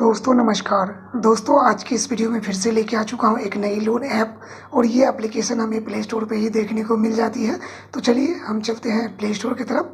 दोस्तों नमस्कार। दोस्तों आज की इस वीडियो में फिर से लेके आ चुका हूँ एक नई लोन ऐप और ये एप्लीकेशन हमें प्ले स्टोर पे ही देखने को मिल जाती है। तो चलिए हम चलते हैं प्ले स्टोर की तरफ।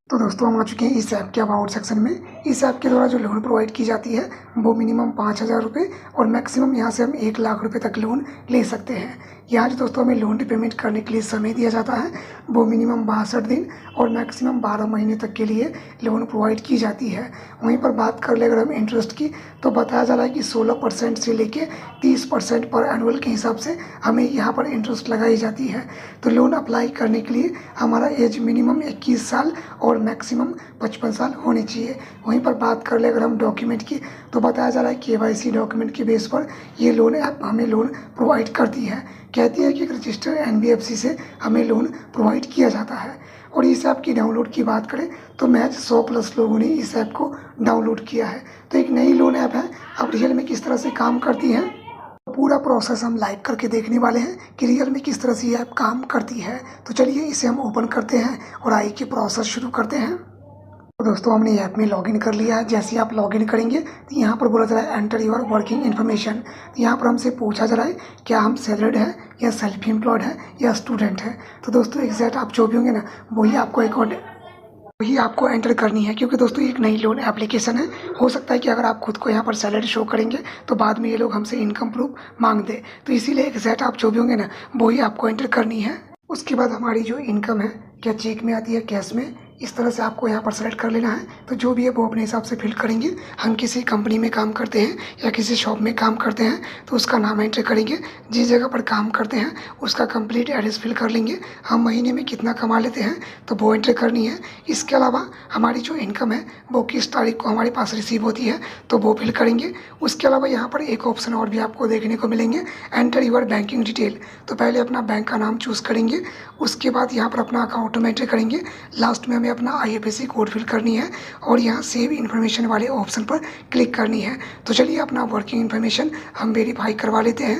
तो दोस्तों हम आ चुके हैं इस ऐप के अबाउट सेक्शन में। इस ऐप के द्वारा जो लोन प्रोवाइड की जाती है वो मिनिमम 5,000 रुपये और मैक्सिमम यहाँ से हम 1,00,000 रुपये तक लोन ले सकते हैं। यहाँ जो दोस्तों हमें लोन रिपेमेंट करने के लिए समय दिया जाता है वो मिनिमम 62 दिन और मैक्सिमम 12 महीने तक के लिए लोन प्रोवाइड की जाती है। वहीं पर बात कर ले अगर हम इंटरेस्ट की तो बताया जा रहा है कि 16% से लेके 30% पर एनुअल के हिसाब से हमें यहाँ पर इंटरेस्ट लगाई जाती है। तो लोन अप्लाई करने के लिए हमारा एज मिनिमम 21 साल और मैक्सिमम 55 साल होनी चाहिए। वहीं पर बात कर ले अगर हम डॉक्यूमेंट की तो बताया जा रहा है KYC डॉक्यूमेंट के बेस पर ये लोन ऐप हमें लोन प्रोवाइड करती है। कहती है कि रजिस्टर्ड NBFC से हमें लोन प्रोवाइड किया जाता है। और इस ऐप की डाउनलोड की बात करें तो मैच 100+ लोगों ने इस ऐप को डाउनलोड किया है। तो एक नई लोन ऐप है। अब रियल में किस तरह से काम करती है पूरा प्रोसेस हम लाइव करके देखने वाले हैं कि रियल में किस तरह से ये ऐप काम करती है। तो चलिए इसे हम ओपन करते हैं और आगे की प्रोसेस शुरू करते हैं। तो दोस्तों हमने ऐप में लॉगिन कर लिया है। जैसे ही आप लॉगिन करेंगे तो यहाँ पर बोला जा रहा है एंटर योर वर्किंग इन्फॉर्मेशन। तो यहाँ पर हमसे पूछा जा रहा है क्या हम सैलरीड है या सेल्फ एम्प्लॉयड है या स्टूडेंट है। तो दोस्तों एग्जैक्ट आप जो भी होंगे ना वही आपको एंटर करनी है, क्योंकि दोस्तों एक नई लोन एप्लीकेशन है। हो सकता है कि अगर आप खुद को यहाँ पर सैलरी शो करेंगे तो बाद में ये लोग हमसे इनकम प्रूफ मांग दे। तो इसीलिए एग्जैक्ट आप जो भी होंगे ना वही आपको एंटर करनी है। उसके बाद हमारी जो इनकम है क्या चेक में आती है कैश में, इस तरह से आपको यहाँ पर सेलेक्ट कर लेना है। तो जो भी है वो अपने हिसाब से फिल करेंगे। हम किसी कंपनी में काम करते हैं या किसी शॉप में काम करते हैं तो उसका नाम एंटर करेंगे। जिस जगह पर काम करते हैं उसका कंप्लीट एड्रेस फिल कर लेंगे। हम महीने में कितना कमा लेते हैं तो वो एंटर करनी है। इसके अलावा हमारी जो इनकम है वो किस तारीख को हमारे पास रिसीव होती है तो वो फिल करेंगे। उसके अलावा यहाँ पर एक ऑप्शन और भी आपको देखने को मिलेंगे, एंटर यूर बैंकिंग डिटेल। तो पहले अपना बैंक का नाम चूज़ करेंगे, उसके बाद यहाँ पर अपना अकाउंट में एंटर करेंगे। लास्ट में हमें अपना IFSC कोड फिल करनी है और यहाँ सेव इन्फॉर्मेशन वाले ऑप्शन पर क्लिक करनी है। तो चलिए अपना वर्किंग इन्फॉर्मेशन हम वेरीफाई करवा लेते हैं।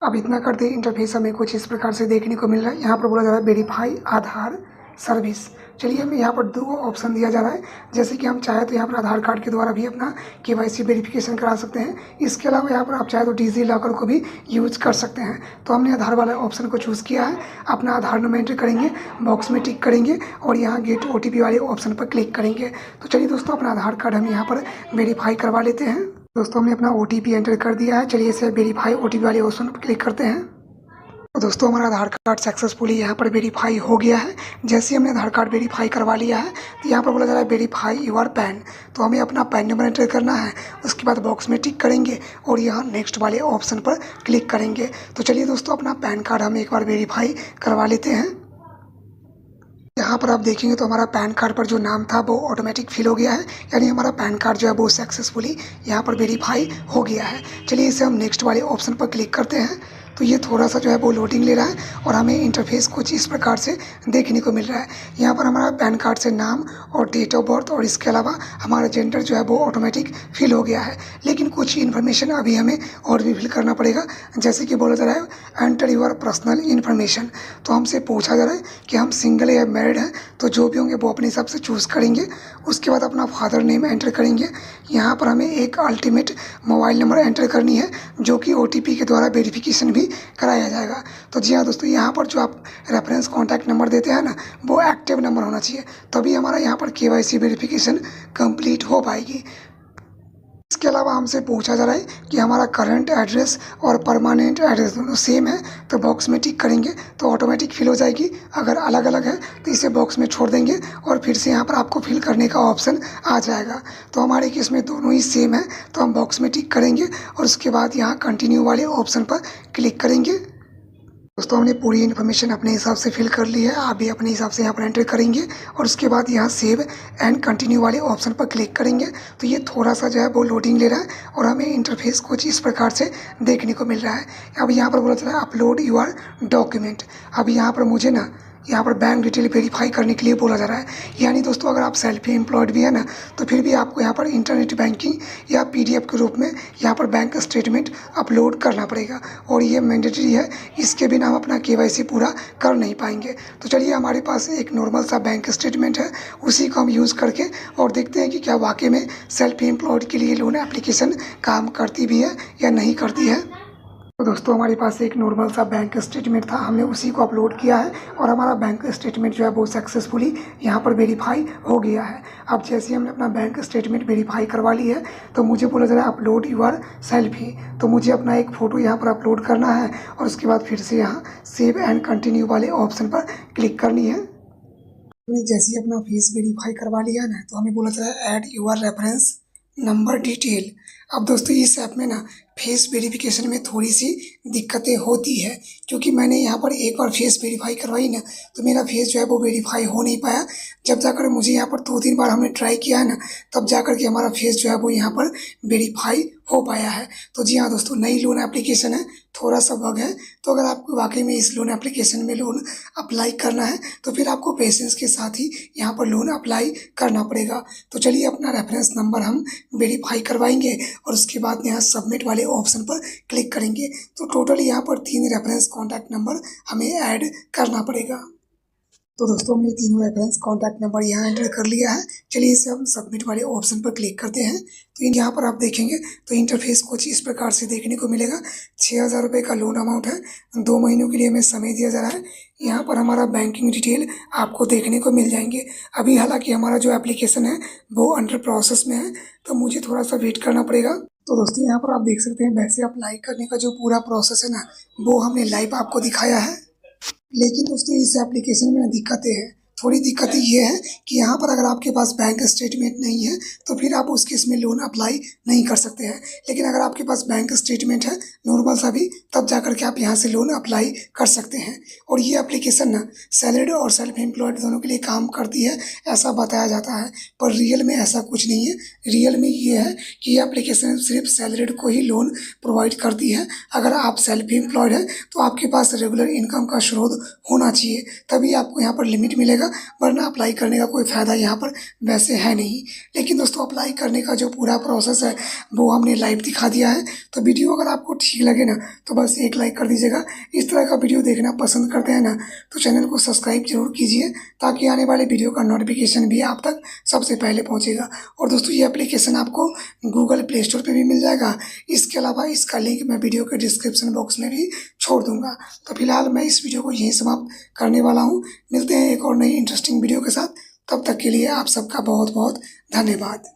अब इतना करते इंटरफेस हमें कुछ इस प्रकार से देखने को मिल रहा है। यहाँ पर बोला जा रहा है वेरीफाई आधार सर्विस। चलिए हमें यहाँ पर 2 ऑप्शन दिया जा रहा है। जैसे कि हम चाहे तो यहाँ पर आधार कार्ड के द्वारा भी अपना KYC वेरिफिकेशन करा सकते हैं। इसके अलावा यहाँ पर आप चाहे तो डिजी लॉकर को भी यूज कर सकते हैं। तो हमने आधार वाला ऑप्शन को चूज़ किया है। अपना आधार नंबर एंटर करेंगे, बॉक्स में टिक करेंगे और यहाँ गेट OTP वाले ऑप्शन पर क्लिक करेंगे। तो चलिए दोस्तों अपना आधार कार्ड हम यहाँ पर वेरीफाई करवा लेते हैं। दोस्तों हमने अपना OTP एंटर कर दिया है। चलिए इसे वेरीफाई OTP वाले ऑप्शन पर क्लिक करते हैं। तो दोस्तों हमारा आधार कार्ड सक्सेसफुली यहाँ पर वेरीफाई हो गया है। जैसे ही हमने आधार कार्ड वेरीफाई करवा लिया है तो यहाँ पर बोला जा रहा है वेरीफाई योर पैन। तो हमें अपना पैन नंबर एंटर करना है। उसके बाद बॉक्स में टिक करेंगे और यहाँ नेक्स्ट वाले ऑप्शन पर क्लिक करेंगे। तो चलिए दोस्तों अपना पैन कार्ड हम एक बार वेरीफाई करवा लेते हैं। यहाँ पर आप देखेंगे तो हमारा पैन कार्ड पर जो नाम था वो ऑटोमेटिक फिल हो गया है, यानी हमारा पैन कार्ड जो है वो सक्सेसफुली यहाँ पर वेरीफाई हो गया है। चलिए इसे हम नेक्स्ट वाले ऑप्शन पर क्लिक करते हैं। तो ये थोड़ा सा जो है वो लोडिंग ले रहा है और हमें इंटरफेस कुछ इस प्रकार से देखने को मिल रहा है। यहाँ पर हमारा पैन कार्ड से नाम और डेट ऑफ बर्थ और इसके अलावा हमारा जेंडर जो है वो ऑटोमेटिक फिल हो गया है। लेकिन कुछ इन्फॉर्मेशन अभी हमें और भी फिल करना पड़ेगा। जैसे कि बोला जा रहा है एंटर योर पर्सनल इन्फॉर्मेशन। तो हमसे पूछा जा रहा है कि हम सिंगल या मैरिड हैं। तो जो भी होंगे वो अपने हिसाब से चूज़ करेंगे। उसके बाद अपना फादर नेम एंटर करेंगे। यहाँ पर हमें एक अल्टीमेट मोबाइल नंबर एंटर करनी है जो कि OTP के द्वारा वेरिफिकेशन भी कराया जाएगा। तो जी हाँ दोस्तों, यहाँ पर जो आप रेफरेंस कॉन्टैक्ट नंबर देते हैं ना वो एक्टिव नंबर होना चाहिए, तभी हमारा यहाँ पर KYC वेरिफिकेशन कंप्लीट हो पाएगी। इसके अलावा हमसे पूछा जा रहा है कि हमारा करंट एड्रेस और परमानेंट एड्रेस दोनों सेम है। तो बॉक्स में टिक करेंगे तो ऑटोमेटिक फिल हो जाएगी। अगर अलग अलग है तो इसे बॉक्स में छोड़ देंगे और फिर से यहाँ पर आपको फिल करने का ऑप्शन आ जाएगा। तो हमारे केस में दोनों ही सेम है तो हम बॉक्स में टिक करेंगे और उसके बाद यहाँ कंटिन्यू वाले ऑप्शन पर क्लिक करेंगे। दोस्तों हमने पूरी इन्फॉर्मेशन अपने हिसाब से फिल कर ली है। आप भी अपने हिसाब से यहाँ पर एंटर करेंगे और उसके बाद यहाँ सेव एंड कंटिन्यू वाले ऑप्शन पर क्लिक करेंगे। तो ये थोड़ा सा जो है वो लोडिंग ले रहा है और हमें इंटरफेस कुछ इस प्रकार से देखने को मिल रहा है। अब यहाँ पर बोला चला है अपलोड योर डॉक्यूमेंट। अब यहाँ पर मुझे ना यहाँ पर बैंक डिटेल वेरीफाई करने के लिए बोला जा रहा है। यानी दोस्तों अगर आप सेल्फ एम्प्लॉयड भी है ना, तो फिर भी आपको यहाँ पर इंटरनेट बैंकिंग या PDF के रूप में यहाँ पर बैंक स्टेटमेंट अपलोड करना पड़ेगा और ये मैंडेटरी है। इसके बिना हम अपना KYC पूरा कर नहीं पाएंगे। तो चलिए हमारे पास एक नॉर्मल सा बैंक स्टेटमेंट है, उसी को हम यूज़ करके और देखते हैं कि क्या वाकई में सेल्फ एम्प्लॉयड के लिए लोन एप्लीकेशन काम करती भी है या नहीं करती है। तो दोस्तों हमारे पास एक नॉर्मल सा बैंक स्टेटमेंट था, हमने उसी को अपलोड किया है और हमारा बैंक स्टेटमेंट जो है वो सक्सेसफुली यहाँ पर वेरीफाई हो गया है। अब जैसे ही हमने अपना बैंक स्टेटमेंट वेरीफाई करवा ली है तो मुझे बोला जा रहा है अपलोड योर सेल्फी। तो मुझे अपना एक फ़ोटो यहाँ पर अपलोड करना है और उसके बाद फिर से यहाँ सेव एंड कंटिन्यू वाले ऑप्शन पर क्लिक करनी है। हमने जैसे ही अपना फेस वेरीफाई करवा लिया ना, तो हमें बोला जा रहा है add your reference number detail. अब दोस्तों इस ऐप में ना फेस वेरिफिकेशन में थोड़ी सी दिक्कतें होती है, क्योंकि मैंने यहाँ पर एक बार फेस वेरीफाई करवाई ना, तो मेरा फेस जो है वो वेरीफाई हो नहीं पाया। जब जाकर मुझे यहाँ पर 2-3 बार हमने ट्राई किया है ना, तब जाकर के हमारा फेस जो है वो यहाँ पर वेरीफाई हो पाया है। तो जी हाँ दोस्तों, नई लोन एप्लीकेशन है, थोड़ा सा बग है। तो अगर आपको वाकई में इस लोन एप्लीकेशन में लोन अप्लाई करना है तो फिर आपको पेशेंस के साथ ही यहाँ पर लोन अप्लाई करना पड़ेगा। तो चलिए अपना रेफरेंस नंबर हम वेरीफाई करवाएंगे और उसके बाद यहाँ सबमिट वाले ऑप्शन पर क्लिक करेंगे। तो टोटल यहाँ पर 3 रेफरेंस कॉन्टैक्ट नंबर हमें ऐड करना पड़ेगा। तो दोस्तों हमने तीनों रेफरेंस कॉन्टैक्ट नंबर यहाँ एंटर कर लिया है। चलिए इसे हम सबमिट वाले ऑप्शन पर क्लिक करते हैं। तो यहाँ पर आप देखेंगे तो इंटरफेस कुछ इस प्रकार से देखने को मिलेगा। 6,000 रुपये का लोन अमाउंट है, 2 महीनों के लिए हमें समय दिया जा रहा है। यहाँ पर हमारा बैंकिंग डिटेल आपको देखने को मिल जाएंगे। अभी हालांकि हमारा जो एप्लीकेशन है वो अंडर प्रोसेस में है, तो मुझे थोड़ा सा वेट करना पड़ेगा। तो दोस्तों यहाँ पर आप देख सकते हैं वैसे अप्लाई करने का जो पूरा प्रोसेस है ना, वो हमने लाइव आपको दिखाया है। लेकिन दोस्तों इस एप्लीकेशन में दिक्कतें हैं। थोड़ी दिक्कतें ये है कि यहाँ पर अगर आपके पास बैंक स्टेटमेंट नहीं है तो फिर आप उस केस में लोन अप्लाई नहीं कर सकते हैं। लेकिन अगर आपके पास बैंक स्टेटमेंट है नॉर्मल सा भी, तब जाकर के आप यहाँ से लोन अप्लाई कर सकते हैं। और ये एप्लीकेशन ना सैलरीड और सेल्फ एम्प्लॉयड दोनों के लिए काम करती है, ऐसा बताया जाता है, पर रियल में ऐसा कुछ नहीं है। रियल में ये है कि ये एप्लीकेशन सिर्फ सैलरीड को ही लोन प्रोवाइड करती है। अगर आप सेल्फ एम्प्लॉयड है तो आपके पास रेगुलर इनकम का स्रोत होना चाहिए, तभी आपको यहाँ पर लिमिट मिलेगा, वरना अप्लाई करने का कोई फ़ायदा यहाँ पर वैसे है नहीं। लेकिन दोस्तों अप्लाई करने का जो पूरा प्रोसेस है वो हमने लाइव दिखा दिया है। तो वीडियो अगर आपको ठीक लगे ना तो बस एक लाइक कर दीजिएगा। इस तरह का वीडियो देखना पसंद करते हैं ना, तो चैनल को सब्सक्राइब जरूर कीजिए, ताकि आने वाले वीडियो का नोटिफिकेशन भी आप तक सबसे पहले पहुँचेगा। और दोस्तों ये एप्लीकेशन आपको गूगल प्ले स्टोर पर भी मिल जाएगा। इसके अलावा इसका लिंक मैं वीडियो के डिस्क्रिप्शन बॉक्स में भी छोड़ दूंगा। तो फिलहाल मैं इस वीडियो को यहीं समाप्त करने वाला हूँ। मिलते हैं एक और नई इंटरेस्टिंग वीडियो के साथ, तब तक के लिए आप सबका बहुत बहुत धन्यवाद।